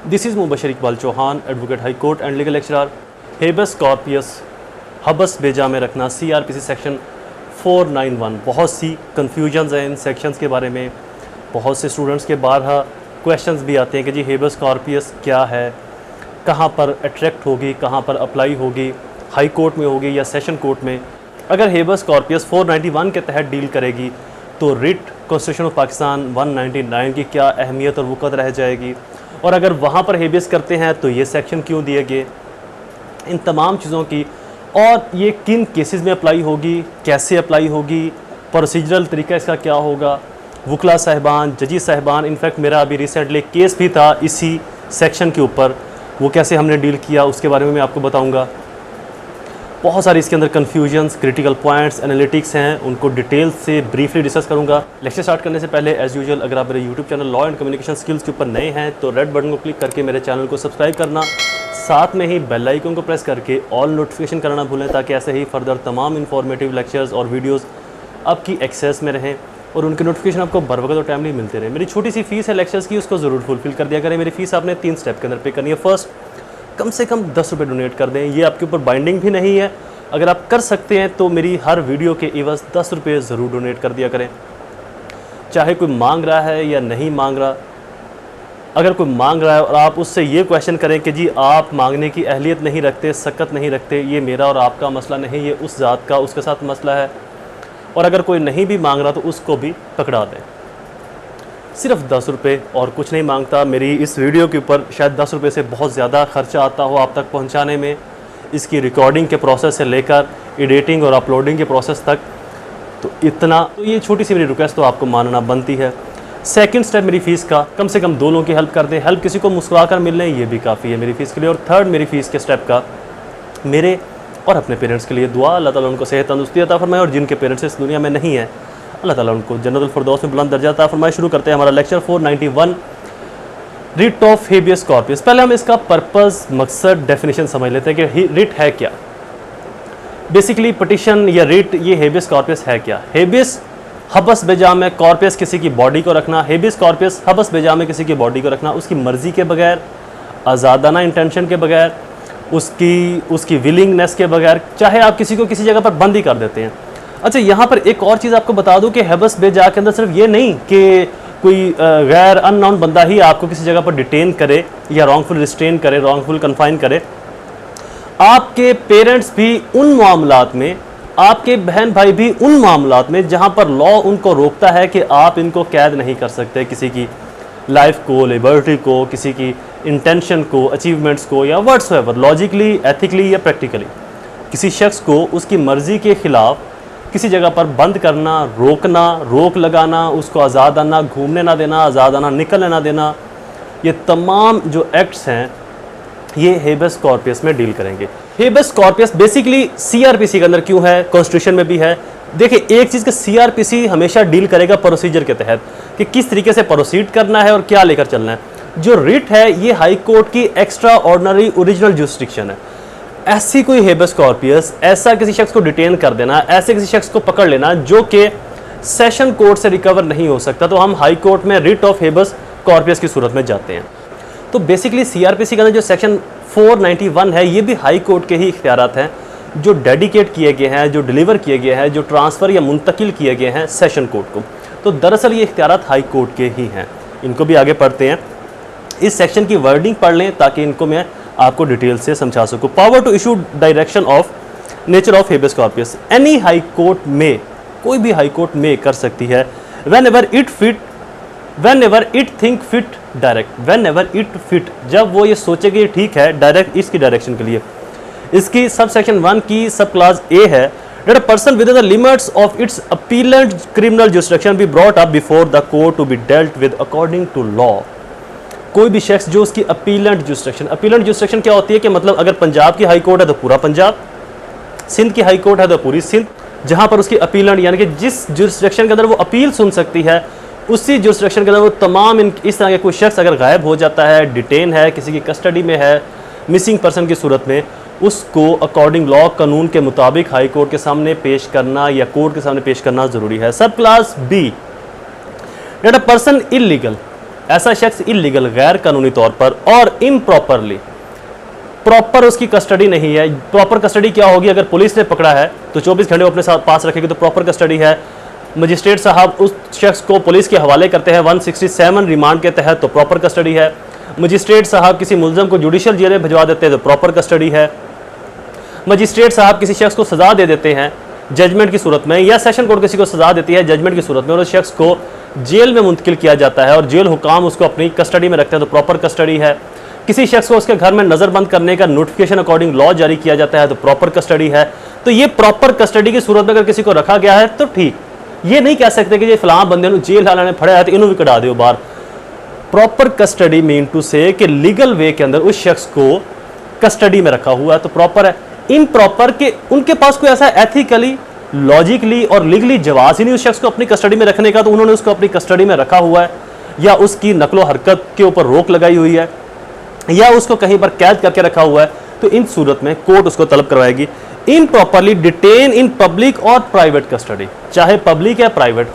This is Mubashar Iqbal Chauhan, advocate high court and legal lecturer. Habeas corpus हबस बेजा में रखना, CRPC सेक्शन 491। बहुत सी कन्फ्यूजन्स हैं इन सेक्शंस के बारे में। बहुत से स्टूडेंट्स के बारहा क्वेश्चंस भी आते हैं कि जी हेबस कॉर्पियस क्या है, कहाँ पर अट्रैक्ट होगी, कहाँ पर अप्लाई होगी, हाई कोर्ट में होगी या सेशन कोर्ट में। अगर हेबस कॉर्पियस 491 के तहत डील करेगी तो रिट कॉन्स्टिट्यूशन ऑफ पाकिस्तान 199 की क्या अहमियत और वक़्त रह जाएगी, और अगर वहाँ पर हेबियस करते हैं तो ये सेक्शन क्यों दिए गए, इन तमाम चीज़ों की, और ये किन केसेस में अप्लाई होगी, कैसे अप्लाई होगी, प्रोसीजरल तरीका इसका क्या होगा, वकला साहिबान, जजी साहिबान। इनफैक्ट मेरा अभी रिसेंटली केस भी था इसी सेक्शन के ऊपर, वो कैसे हमने डील किया उसके बारे में मैं आपको बताऊँगा। बहुत सारी इसके अंदर कन्फ्यूजन्स, क्रिटिकल पॉइंट्स, एनालिटिक्स हैं, उनको डिटेल से ब्रीफली डिस्कस करूंगा। लेक्चर स्टार्ट करने से पहले एज़ यूजुअल अगर आप मेरे YouTube channel law and communication skills के ऊपर नए हैं तो रेड बटन को क्लिक करके मेरे चैनल को सब्सक्राइब करना, साथ में ही बेल आइकन को प्रेस करके ऑल नोटिफिकेशन करना भूलें, ताकि ऐसे ही फर्दर तमाम इन्फॉर्मेटिव लेक्चर्स और वीडियोज़ आपकी एक्सेस में रहें और उनके नोटिफिकेशन आपको बर वक्त और टाइमली मिलते रहे। मेरी छोटी सी फीस है लेक्चर्स की, उसको ज़रूर फुलफिल कर दिया करें। मेरी फ़ीस आपने 3 स्टेप के अंदर पे करनी है। फर्स्ट, कम से कम 10 रुपये डोनेट कर दें। ये आपके ऊपर बाइंडिंग भी नहीं है, अगर आप कर सकते हैं तो मेरी हर वीडियो के एवज 10 रुपये ज़रूर डोनेट कर दिया करें, चाहे कोई मांग रहा है या नहीं मांग रहा। अगर कोई मांग रहा है और आप उससे ये क्वेश्चन करें कि जी आप मांगने की अहलियत नहीं रखते, सकत नहीं रखते, ये मेरा और आपका मसला नहीं, ये उस ज़ात का उसके साथ मसला है। और अगर कोई नहीं भी मांग रहा तो उसको भी पकड़ा दें। सिर्फ 10 रुपये और कुछ नहीं मांगता। मेरी इस वीडियो के ऊपर शायद 10 रुपये से बहुत ज़्यादा खर्चा आता हो आप तक पहुँचाने में, इसकी रिकॉर्डिंग के प्रोसेस से लेकर एडिटिंग और अपलोडिंग के प्रोसेस तक, तो इतना, तो ये छोटी सी मेरी रिक्वेस्ट तो आपको मानना बनती है। सेकंड स्टेप मेरी फ़ीस का, कम से कम 2 लोगों की हेल्प कर दें। हेल्प किसी को मुस्कुरा कर मिल लें, ये भी काफ़ी है मेरी फ़ीस के लिए। और थर्ड मेरी फ़ीस के स्टेप का, मेरे और अपने पेरेंट्स के लिए दुआ, अल्लाह ताला उनको सेहत तंदुरुस्ती अता फरमाए, और जिनके पेरेंट्स इस दुनिया में नहीं है अल्लाह ताला उनको जन्नतुल फिरदौस में बुलंद दर्जा अता फरमाए। शुरू करते हैं हमारा lecture 491, writ of habeas corpus. पहले हम इसका पर्पस, मकसद, डेफिनेशन समझ लेते हैं कि रिट है क्या। बेसिकली पटिशन या रिट, ये हेबियस कॉर्पस है क्या। हेबियस हबस बेजा में कॉर्पस किसी की बॉडी को रखना, हेबियस कॉर्पस हबस बेजा में किसी की बॉडी को रखना, उसकी मर्ज़ी के बगैर, आज़ादाना इंटेंशन के बगैर, उसकी विलिंगनेस के बगैर, चाहे आप किसी को किसी जगह पर बंद ही कर देते हैं। अच्छा, यहाँ पर एक और चीज़ आपको बता दूँ कि हबस बेजा के अंदर सिर्फ ये नहीं कि कोई गैर अननोन बंदा ही आपको किसी जगह पर डिटेन करे या रॉन्गफुल रिस्ट्रेन करे, रॉन्गफुल कन्फाइन करे। आपके पेरेंट्स भी उन मामलात में, आपके बहन भाई भी उन मामलात में जहां पर लॉ उनको रोकता है कि आप इनको कैद नहीं कर सकते, किसी की लाइफ को, लिबर्टी को, किसी की इंटेंशन को, अचीवमेंट्स को, या व्हाट्सएवर, लॉजिकली, एथिकली या प्रैक्टिकली किसी शख्स को उसकी मर्ज़ी के ख़िलाफ़ किसी जगह पर बंद करना, रोकना, रोक लगाना, उसको आज़ादाना घूमने ना देना, आज़ादाना निकलने ना देना, ये तमाम जो एक्ट्स हैं ये हेबस कॉर्पस में डील करेंगे। हेबस कॉर्पस बेसिकली CRPC के अंदर क्यों है, कॉन्स्टिट्यूशन में भी है। देखिए, एक चीज़ का CRPC हमेशा डील करेगा प्रोसीजर के तहत कि किस तरीके से प्रोसीड करना है और क्या लेकर चलना है। जो रिट है ये हाई कोर्ट की एक्स्ट्रा ऑर्डिनरी ओरिजिनल जुरिस्डिक्शन है। ऐसी कोई हेबस कॉर्पस, ऐसा किसी शख्स को डिटेन कर देना, ऐसे किसी शख्स को पकड़ लेना जो कि सेशन कोर्ट से रिकवर नहीं हो सकता, तो हम हाई कोर्ट में रिट ऑफ हेबस कॉर्पस की सूरत में जाते हैं। तो बेसिकली CRPC के अंदर जो सेक्शन 491 है ये भी हाई कोर्ट के ही इख्तियारात हैं, जो डेडिकेट किए गए हैं, जो डिलीवर किए गए हैं, जो ट्रांसफ़र या मुंतकिल किए गए हैं सेशन कोर्ट को। तो दरअसल ये इख्तियारात हाई कोर्ट के ही हैं। इनको भी आगे पढ़ते हैं, इस सेक्शन की वर्डिंग पढ़ लें ताकि इनको मैं आपको डिटेल से समझा सकूँ। Power to issue direction of nature of habeas corpus, any high court में, कोई भी हाई कोर्ट में कर सकती है, whenever it think fit direct, whenever it fit, जब वो ये सोचे कि ठीक है डायरेक्ट इसकी डायरेक्शन के लिए। इसकी सब सेक्शन 1 की सब क्लास A है, that a person within the limits of its appellant criminal jurisdiction be brought up before the court to be dealt with according to law। कोई भी शख्स जो उसकी अपीलेंट जुरिस्डिक्शन क्या होती है कि मतलब अगर पंजाब की हाई कोर्ट है तो पूरा पंजाब, सिंध की हाई कोर्ट है तो पूरी सिंध, जहां पर उसकी अपीलेंट यानी कि जिस जुरिस्डिक्शन के अंदर वो अपील सुन सकती है उसी जुरिस्डिक्शन के अंदर वो तमाम इस तरह के कोई शख्स अगर गायब हो जाता है, डिटेन है, किसी की कस्टडी में है, मिसिंग पर्सन की सूरत में, उसको अकॉर्डिंग लॉ, कानून के मुताबिक हाई कोर्ट के सामने पेश करना या कोर्ट के सामने पेश करना ज़रूरी है। Sub class B, that a person illegal, ऐसा शख्स इलीगल गैर कानूनी तौर पर और इम्प्रॉपरली, प्रॉपर उसकी कस्टडी नहीं है। प्रॉपर कस्टडी क्या होगी? अगर पुलिस ने पकड़ा है तो 24 घंटे अपने साथ पास रखेगी तो प्रॉपर कस्टडी है। मजिस्ट्रेट साहब उस शख्स को पुलिस के हवाले करते हैं 167 रिमांड के तहत तो प्रॉपर कस्टडी है। मजिस्ट्रेट साहब किसी मुलजम को जुडिशियल जेल में भिजवा देते हैं तो प्रॉपर कस्टडी है। मजिस्ट्रेट साहब किसी शख्स को सज़ा दे देते हैं जजमेंट की सूरत में, या सेशन कोर्ट किसी को सज़ा देती है जजमेंट की सूरत में और उस शख्स को जेल में मुंतकिल किया जाता है और जेल हुकाम उसको अपनी कस्टडी में रखते हैं तो प्रॉपर कस्टडी है। किसी शख्स को उसके घर में नज़रबंद करने का नोटिफिकेशन अकॉर्डिंग लॉ जारी किया जाता है तो प्रॉपर कस्टडी है। तो ये प्रॉपर कस्टडी की सूरत में अगर किसी को रखा गया है तो ठीक, ये नहीं कह सकते कि ये फलां बंदे जेल हालाने पड़े है तो इन्हों भी कढ़ा दो बाहर। प्रॉपर कस्टडी मीन टू से कि लीगल वे के अंदर उस शख्स को कस्टडी में रखा हुआ है तो प्रॉपर है। इम्प्रॉपर के उनके पास कोई ऐसा एथिकली, लॉजिकली और लीगली जवाब ही नहीं उस शख्स को अपनी कस्टडी में रखने का, तो उन्होंने उसको अपनी कस्टडी में रखा हुआ है या उसकी नकलो हरकत के ऊपर रोक लगाई हुई है या उसको कहीं पर कैद करके रखा हुआ है, तो इन सूरत में कोर्ट उसको तलब करवाएगी। इम्प्रॉपरली डिटेन इन पब्लिक और प्राइवेट कस्टडी, चाहे पब्लिक या प्राइवेट।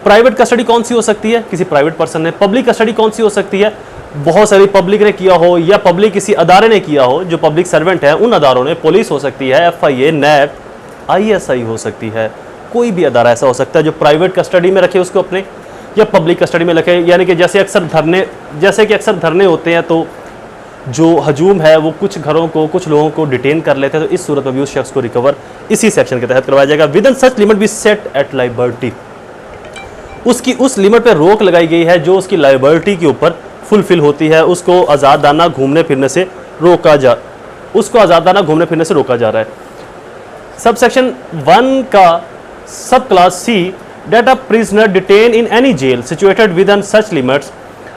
प्राइवेट कस्टडी कौन सी हो सकती है? किसी प्राइवेट पर्सन ने। पब्लिक कस्टडी कौन सी हो सकती है? बहुत सारी पब्लिक ने किया हो या पब्लिक किसी अदारे ने किया हो, जो पब्लिक सर्वेंट है उन अदारों ने, पुलिस हो सकती है, FIA, NAB, ISI हो सकती है, कोई भी अदारा ऐसा हो सकता है जो प्राइवेट कस्टडी में रखे उसको अपने, या पब्लिक कस्टडी में रखे। यानी कि जैसे कि अक्सर धरने होते हैं तो जो हजूम है वो कुछ घरों को, कुछ लोगों को डिटेन कर लेते हैं, तो इस सूरत में भी उस शख्स को रिकवर इसी सेक्शन के तहत करवाया जाएगा। Within such limit be set at liability, उसकी उस लिमिट पर रोक लगाई गई है जो उसकी लाइबिलिटी के ऊपर फुलफिल होती है। उसको आज़ादाना घूमने फिरने से रोका जा रहा है। सब सेक्शन 1 का सब class C, that a prisoner detained in any jail situated within such limits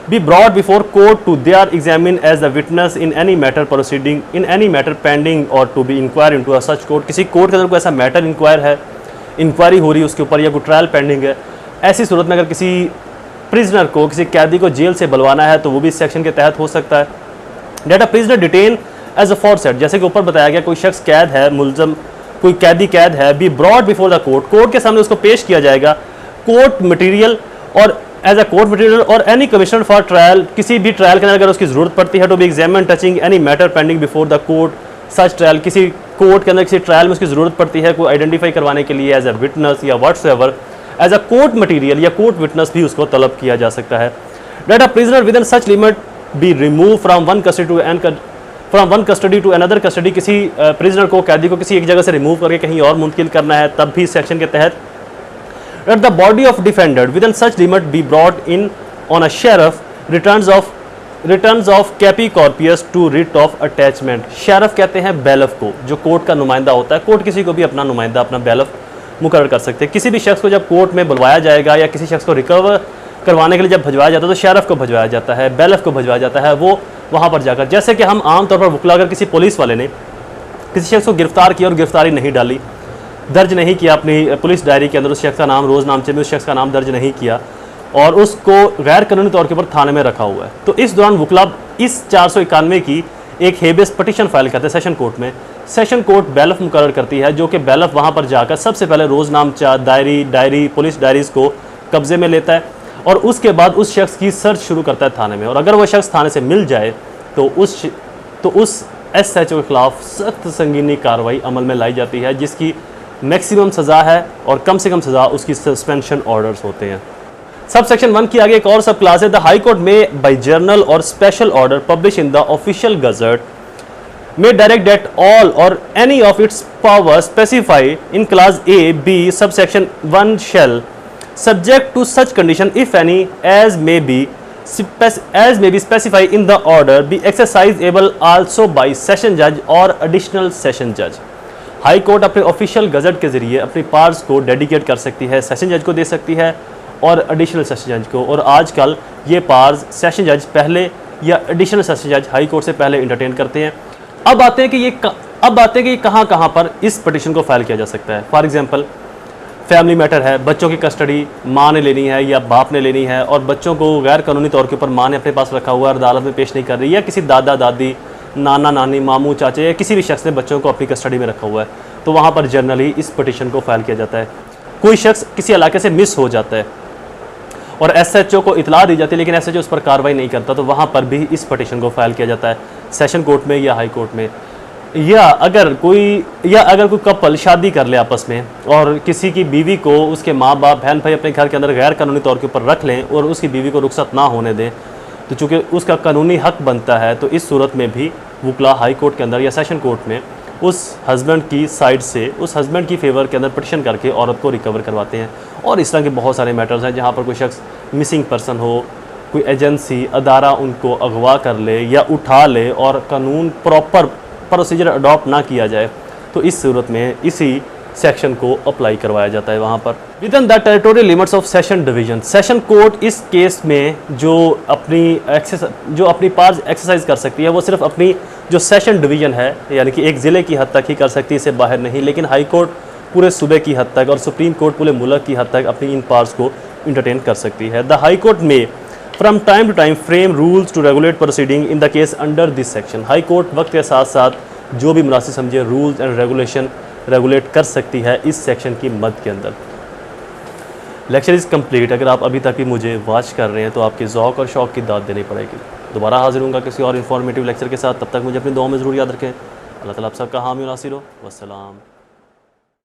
be brought before court to there examined as a witness in any matter proceeding in any matter pending or to be inquired into a such court। किसी court के अंदर कोई ऐसा matter inquiry हो रही है उसके ऊपर या कोई ट्रायल पेंडिंग है, ऐसी सूरत में अगर किसी प्रिजनर को, किसी कैदी को जेल से बुलवाना है तो वो भी इस सेक्शन के तहत हो सकता है। That a prisoner detain as a फॉरसेट, जैसे कि ऊपर बताया गया कोई शख्स कैद है, मुलजम कोई कैदी कैद है, be brought before the court, court के सामने उसको पेश किया जाएगा। कोर्ट मटेरियल और एज अ कोर्ट मटेरियल और एनी कमिश्नर फॉर ट्रायल, किसी भी ट्रायल के अंदर अगर उसकी जरूरत पड़ती है तो B examine touching any matter pending before the court such trial, किसी कोर्ट के अंदर किसी ट्रायल में उसकी जरूरत पड़ती है कोई आइडेंटिफाई करवाने के लिए एज अ विटनेस या whatsoever, as a court material या कोर्ट विटनेस भी उसको तलब किया जा सकता है। That a prisoner within such limit be remove from one custody to another custody, किसी प्रिजनर को, कैदी को किसी एक जगह से रिमूव करके कहीं और मुंतकिल करना है तब भी सेक्शन के तहत। Let the body of defendant within such limit be brought in on a sheriff returns of capi corpus to writ of attachment। Sheriff कहते हैं बैलफ को, जो कोर्ट का नुमाइंदा होता है। कोर्ट किसी को भी अपना नुमाइंदा, अपना बैलफ मुकर्रर कर सकते हैं। किसी भी शख्स को जब कोर्ट में बुलवाया जाएगा या किसी शख्स को रिकवर करवाने के लिए जब भिजवाया जाता है तो शेरिफ को भिजवाया जाता है, बैलफ को भिजवाया जाता है, वो वहाँ पर जाकर, जैसे कि हम आमतौर पर वकला, अगर किसी पुलिस वाले ने किसी शख्स को गिरफ्तार किया और गिरफ्तारी नहीं डाली, दर्ज नहीं किया अपनी पुलिस डायरी के अंदर उस शख्स का नाम, रोज़ नामचे में उस शख्स का नाम दर्ज नहीं किया और उसको गैर कानूनी तौर के ऊपर थाने में रखा हुआ है, तो इस दौरान वकला इस 491 की एक हेबियस पटिशन फाइल करते हैं सेशन कोर्ट में। सेशन कोर्ट बैलफ मुकर्रर करती है, जो कि बैलफ वहाँ पर जाकर सबसे पहले रोज़ नामचा, डायरी, पुलिस डायरीज़ को कब्जे में लेता है और उसके बाद उस शख्स की सर्च शुरू करता है थाने में। और अगर वह शख्स थाने से मिल जाए तो उस SHO के खिलाफ सख्त संगीनी कार्रवाई अमल में लाई जाती है, जिसकी मैक्सिमम सज़ा है और कम से कम सज़ा उसकी सस्पेंशन ऑर्डर्स होते हैं। सब सेक्शन 1 की आगे एक और सब क्लास है, द हाई कोर्ट में बाई जर्नल और special order publish in the official gazette may direct that all or any of its powers specified in class A, B, subsection 1 shall, subject to such condition if any, as may be specified in the order, be exercisable also by session judge or additional session judge। High court अपने official gazette के ज़रिए अपनी powers को dedicate कर सकती है, session जज को दे सकती है और एडिशनल सेशन जज को। और आजकल ये पावर्स सेशन जज पहले या एडिशनल सेशन जज हाई कोर्ट से पहले इंटरटेन करते हैं। अब आते हैं कि ये कहाँ पर इस पटिशन को फाइल किया जा सकता है। फॉर एग्जांपल फैमिली मैटर है, बच्चों की कस्टडी माँ ने लेनी है या बाप ने लेनी है और बच्चों को गैर कानूनी तौर के ऊपर माँ ने अपने पास रखा हुआ है, अदालत में पेश नहीं कर रही, या किसी दादा दादी, नाना नानी, मामू चाचे या किसी भी शख्स ने बच्चों को अपनी कस्टडी में रखा हुआ है, तो वहाँ पर जनरली इस पटिशन को फाइल किया जाता है। कोई शख्स किसी इलाके से मिस हो जाता है और एसएचओ को इतला दी जाती है लेकिन एसएचओ उस पर कार्रवाई नहीं करता, तो वहाँ पर भी इस पटिशन को फाइल किया जाता है सेशन कोर्ट में या हाई कोर्ट में। या अगर कोई कपल शादी कर ले आपस में और किसी की बीवी को उसके माँ बाप बहन भाई अपने घर के अंदर गैर कानूनी तौर के ऊपर रख लें और उसकी बीवी को रुखसत ना होने दें, तो चूँकि उसका कानूनी हक बनता है, तो इस सूरत में भी वुकला हाई कोर्ट के अंदर या सेशन कोर्ट में उस हस्बैंड की साइड से उस हस्बैंड की फेवर के अंदर पिटिशन करके औरत को रिकवर करवाते हैं। और इस तरह के बहुत सारे मैटर्स हैं जहाँ पर कोई शख्स मिसिंग पर्सन हो, कोई एजेंसी अदारा उनको अगवा कर ले या उठा ले और कानून प्रॉपर प्रोसीजर अडॉप्ट ना किया जाए, तो इस सूरत में इसी सेक्शन को अप्लाई करवाया जाता है वहाँ पर। With in the territorial limits of session division, session court इस केस में जो अपनी पावर्स एक्सरसाइज कर सकती है वो सिर्फ अपनी जो सेशन डिवीजन है यानी कि एक ज़िले की हद तक ही कर सकती है, इससे बाहर नहीं। लेकिन हाई कोर्ट पूरे सूबे की हद तक और सुप्रीम कोर्ट पूरे मुल्क की हद तक अपनी इन पावर्स को इंटरटेन कर सकती है। द हाई कोर्ट में from time to time frame rules to regulate proceeding in the case under this section. High court वक्त के साथ साथ जो भी मुनासिब समझे रूल्स एंड रेगुलेशन रेगुलेट कर सकती है इस सेक्शन की मद के अंदर। Lecture is complete. अगर आप अभी तक भी मुझे वॉच कर रहे हैं तो आपके ज़ौक़ और शौक़ की दाद देनी पड़ेगी। दोबारा हाजिर होऊंगा किसी और इन्फॉर्मेटिव लेक्चर के साथ, तब तक मुझे अपनी दुआ में ज़रूर याद रखें। अल्लाह ताला आप सबका हामी और नासिर हो। वस्सलाम।